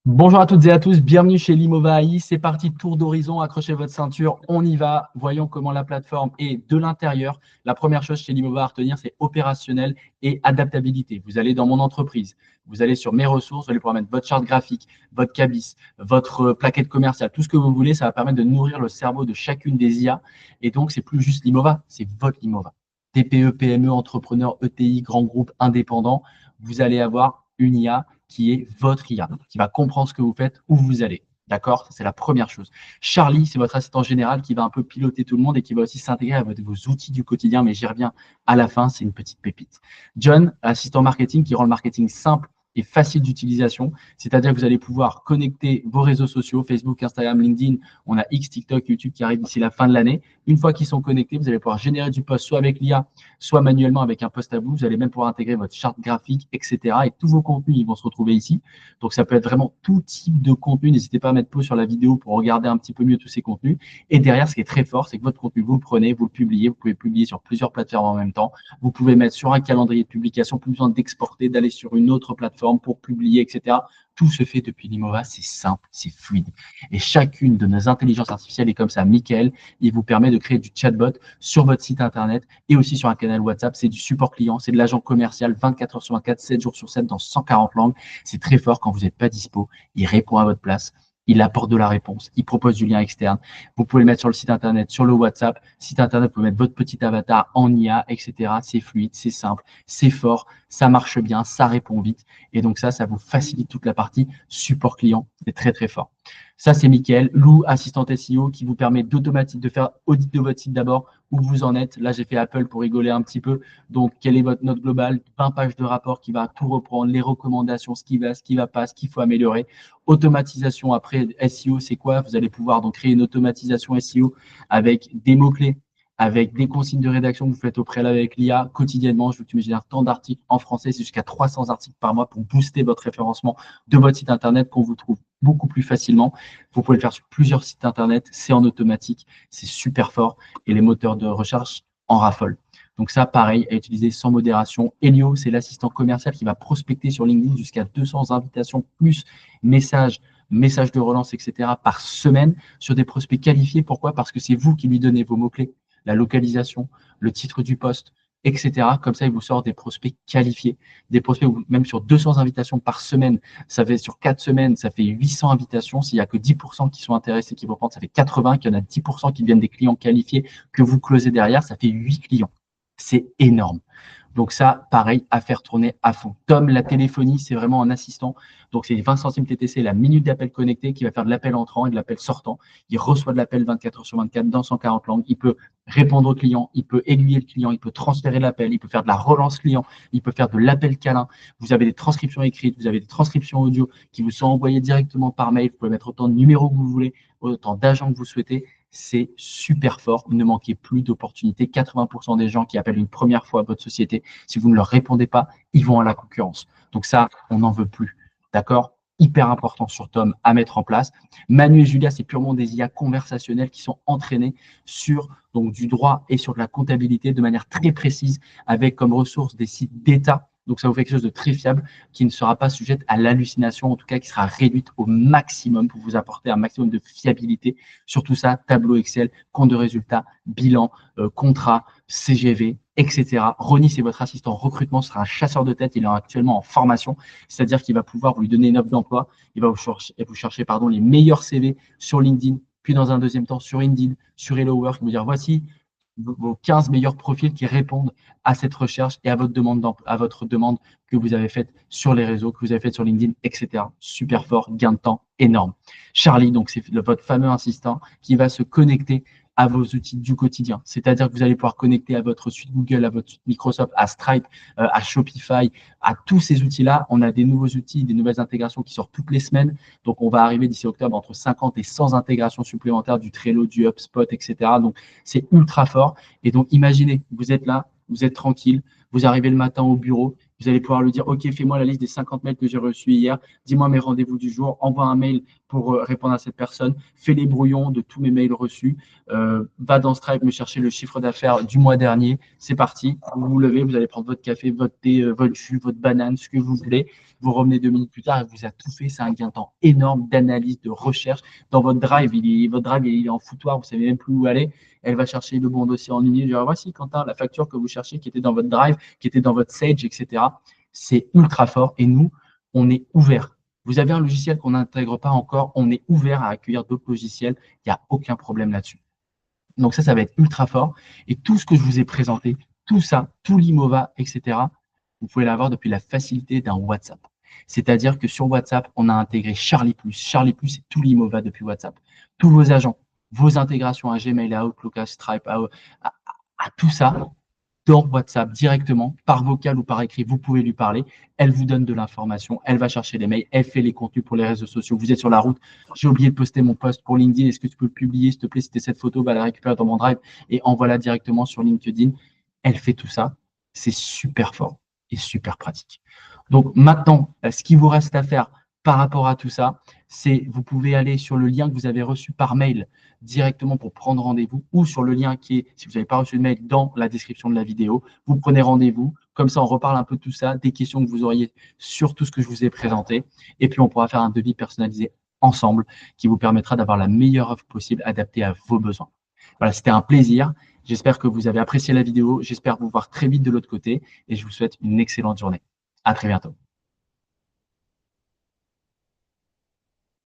Bonjour à toutes et à tous, bienvenue chez Limova AI. C'est parti, tour d'horizon, accrochez votre ceinture, on y va. Voyons comment la plateforme est de l'intérieur. La première chose chez Limova à retenir, c'est opérationnel et adaptabilité. Vous allez dans mon entreprise, vous allez sur mes ressources, vous allez pouvoir mettre votre charte graphique, votre cabis, votre plaquette commerciale, tout ce que vous voulez. Ça va permettre de nourrir le cerveau de chacune des IA. Et donc, c'est plus juste Limova, c'est votre Limova. TPE, PME, entrepreneur, ETI, grand groupe, indépendant, vous allez avoir une IA qui est votre IA, qui va comprendre ce que vous faites, où vous allez. D'accord? C'est la première chose. Charlie, c'est votre assistant général qui va un peu piloter tout le monde et qui va aussi s'intégrer à vos outils du quotidien, mais j'y reviens à la fin, c'est une petite pépite. John, assistant marketing qui rend le marketing simple et facile d'utilisation, c'est-à-dire que vous allez pouvoir connecter vos réseaux sociaux, Facebook, Instagram, LinkedIn, on a X, TikTok, YouTube qui arrive d'ici la fin de l'année. Une fois qu'ils sont connectés, vous allez pouvoir générer du post soit avec l'IA, soit manuellement avec un post à vous. Vous allez même pouvoir intégrer votre charte graphique, etc. Et tous vos contenus, ils vont se retrouver ici. Donc, ça peut être vraiment tout type de contenu. N'hésitez pas à mettre pause sur la vidéo pour regarder un petit peu mieux tous ces contenus. Et derrière, ce qui est très fort, c'est que votre contenu, vous le prenez, vous le publiez. Vous pouvez publier sur plusieurs plateformes en même temps. Vous pouvez mettre sur un calendrier de publication, plus besoin d'exporter, d'aller sur une autre plateforme pour publier, etc. Tout se fait depuis Limova, c'est simple, c'est fluide. Et chacune de nos intelligences artificielles est comme ça. Michael, il vous permet de créer du chatbot sur votre site internet et aussi sur un canal WhatsApp. C'est du support client, c'est de l'agent commercial 24 heures sur 24, 7 jours sur 7 dans 140 langues. C'est très fort quand vous n'êtes pas dispo. Il répond à votre place. Il apporte de la réponse, il propose du lien externe. Vous pouvez le mettre sur le site internet, sur le WhatsApp. Site internet, vous pouvez mettre votre petit avatar en IA, etc. C'est fluide, c'est simple, c'est fort, ça marche bien, ça répond vite. Et donc ça vous facilite toute la partie support client. C'est très, très fort. Ça, c'est Mickaël. Lou, assistante SEO, qui vous permet de faire audit de votre site d'abord, où vous en êtes. Là, j'ai fait Apple pour rigoler un petit peu. Donc, quelle est votre note globale? 20 pages de rapport qui va tout reprendre, les recommandations, ce qui va pas, ce qu'il faut améliorer. Automatisation après SEO, c'est quoi? Vous allez pouvoir donc créer une automatisation SEO avec des mots-clés, avec des consignes de rédaction que vous faites au préalable avec l'IA quotidiennement. Je veux que tu me génères tant d'articles en français, c'est jusqu'à 300 articles par mois pour booster votre référencement de votre site internet qu'on vous trouve beaucoup plus facilement. Vous pouvez le faire sur plusieurs sites internet, c'est en automatique, c'est super fort et les moteurs de recherche en raffolent. Donc ça, pareil, à utiliser sans modération. Helio, c'est l'assistant commercial qui va prospecter sur LinkedIn jusqu'à 200 invitations plus messages de relance, etc. par semaine sur des prospects qualifiés. Pourquoi? Parce que c'est vous qui lui donnez vos mots-clés, la localisation, le titre du poste, etc. Comme ça, il vous sort des prospects qualifiés, des prospects même sur 200 invitations par semaine. Ça fait sur 4 semaines, ça fait 800 invitations. S'il n'y a que 10% qui sont intéressés, qui vont prendre, ça fait 80, qu'il y en a 10% qui viennent des clients qualifiés que vous closez derrière, ça fait 8 clients. C'est énorme. Donc ça, pareil, à faire tourner à fond. Tom, la téléphonie, c'est vraiment un assistant. Donc c'est 20 centimes TTC, la minute d'appel connecté qui va faire de l'appel entrant et de l'appel sortant. Il reçoit de l'appel 24 heures sur 24 dans 140 langues. Il peut répondre au client, il peut aiguiller le client, il peut transférer l'appel, il peut faire de la relance client, il peut faire de l'appel câlin. Vous avez des transcriptions écrites, vous avez des transcriptions audio qui vous sont envoyées directement par mail. Vous pouvez mettre autant de numéros que vous voulez, autant d'agents que vous souhaitez. C'est super fort. Ne manquez plus d'opportunités. 80% des gens qui appellent une première fois à votre société, si vous ne leur répondez pas, ils vont à la concurrence. Donc ça, on n'en veut plus. D'accord? Hyper important sur Tom à mettre en place. Manu et Julia, c'est purement des IA conversationnelles qui sont entraînées sur donc, du droit et sur de la comptabilité de manière très précise, avec comme ressource des sites d'État. Donc, ça vous fait quelque chose de très fiable qui ne sera pas sujette à l'hallucination, en tout cas qui sera réduite au maximum pour vous apporter un maximum de fiabilité sur tout ça, tableau Excel, compte de résultats, bilan, contrat, CGV, etc. Ronnie, c'est votre assistant recrutement, ce sera un chasseur de tête. Il est actuellement en formation, c'est-à-dire qu'il va pouvoir vous lui donner une offre d'emploi. Il va vous chercher les meilleurs CV sur LinkedIn, puis dans un deuxième temps sur Indeed, sur Hello Work, vous dire voici vos 15 meilleurs profils qui répondent à cette recherche et à votre demande que vous avez faite sur les réseaux, que vous avez faite sur LinkedIn, etc. Super fort, gain de temps énorme. Charlie, donc c'est votre fameux assistant qui va se connecter à vos outils du quotidien. C'est-à-dire que vous allez pouvoir connecter à votre suite Google, à votre suite Microsoft, à Stripe, à Shopify, à tous ces outils-là. On a des nouveaux outils, des nouvelles intégrations qui sortent toutes les semaines. Donc, on va arriver d'ici octobre entre 50 et 100 intégrations supplémentaires du Trello, du HubSpot, etc. Donc, c'est ultra fort. Et donc, imaginez, vous êtes là, vous êtes tranquille, vous arrivez le matin au bureau, Vous allez pouvoir lui dire, OK, fais-moi la liste des 50 mails que j'ai reçus hier, dis-moi mes rendez-vous du jour, envoie un mail pour répondre à cette personne, fais les brouillons de tous mes mails reçus, va dans Stripe me chercher le chiffre d'affaires du mois dernier, c'est parti, vous vous levez, vous allez prendre votre café, votre thé, votre jus, votre banane, ce que vous voulez, vous revenez 2 minutes plus tard et vous a tout fait, c'est un gain de temps énorme d'analyse, de recherche. Dans votre drive, votre drive il est en foutoir, vous ne savez même plus où aller, elle va chercher le bon dossier en ligne, dire, voici Quentin, la facture que vous cherchez qui était dans votre drive, qui était dans votre Sage, etc. C'est ultra fort et nous, on est ouvert. Vous avez un logiciel qu'on n'intègre pas encore, on est ouvert à accueillir d'autres logiciels, il n'y a aucun problème là-dessus. Donc ça va être ultra fort. Et tout ce que je vous ai présenté, tout ça, tout l'Imova, etc., vous pouvez l'avoir depuis la facilité d'un WhatsApp. C'est-à-dire que sur WhatsApp, on a intégré Charlie+. Charlie+, c'est tout l'Imova depuis WhatsApp. Tous vos agents, vos intégrations à Gmail, à Outlook, à Stripe, à tout ça, dans WhatsApp directement, par vocal ou par écrit, vous pouvez lui parler. Elle vous donne de l'information, elle va chercher les mails, elle fait les contenus pour les réseaux sociaux. Vous êtes sur la route, j'ai oublié de poster mon post pour LinkedIn, est-ce que tu peux le publier, s'il te plaît, c'était cette photo, bah, la récupère dans mon drive et envoie-la directement sur LinkedIn. Elle fait tout ça, c'est super fort et super pratique. Donc maintenant, ce qu'il vous reste à faire par rapport à tout ça, c'est vous pouvez aller sur le lien que vous avez reçu par mail directement pour prendre rendez-vous ou sur le lien qui est, si vous n'avez pas reçu de mail, dans la description de la vidéo. Vous prenez rendez-vous. Comme ça, on reparle un peu de tout ça, des questions que vous auriez sur tout ce que je vous ai présenté. Et puis, on pourra faire un devis personnalisé ensemble qui vous permettra d'avoir la meilleure offre possible adaptée à vos besoins. Voilà, c'était un plaisir. J'espère que vous avez apprécié la vidéo. J'espère vous voir très vite de l'autre côté et je vous souhaite une excellente journée. À très bientôt.